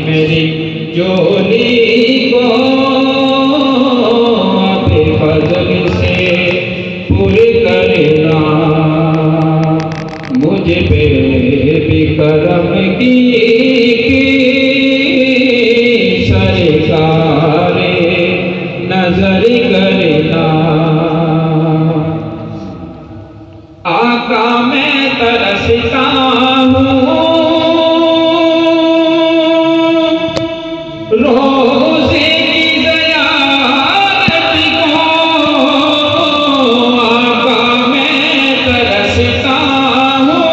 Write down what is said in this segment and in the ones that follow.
मेरी झोली को अब फजल से पूरी करना, मुझ पे भी करम की सरकारे नजर करना। आका मैं तरसता हूँ रोज़े की ज़ियारत को, आका मैं तरसता हूँ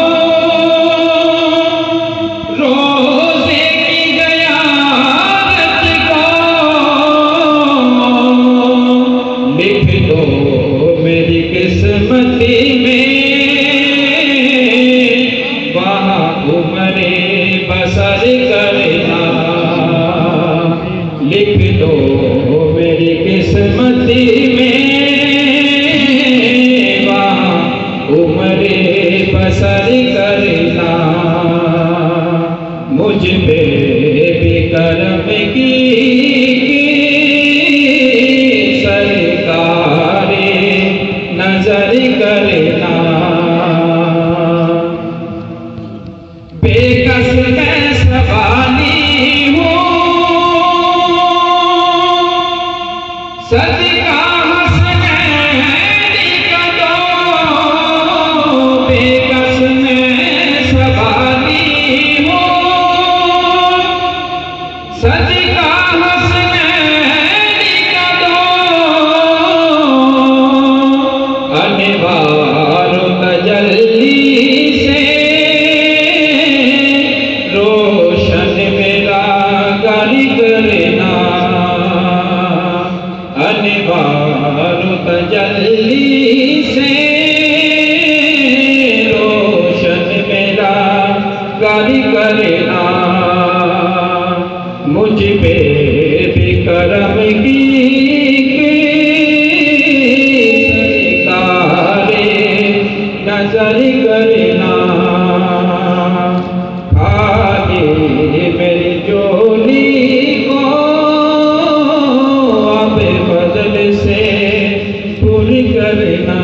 रोज़े की ज़ियारत को। लिख दो मेरी किस्मती में वहाँ उम्रे बसर करना, लिख दो मेरी किस्मती में वहाँ उम्रे बसर करना, मुझ पे भी करम की सरकारे नजर करना। बेकस मैं सवाली हूँ सदका हसनैन का दो, बेकस मैं सवाली हूँ सदका हसनैन का दो। अनवार तजल्ली से रोशन मेरा गाली करना, अनवार तजल्ली से रोशन मेरा गाली करना, मुझ पे भी करम की सरकारे नजर करना। आगे मेरी झोली को अब फजल से पूरी करना।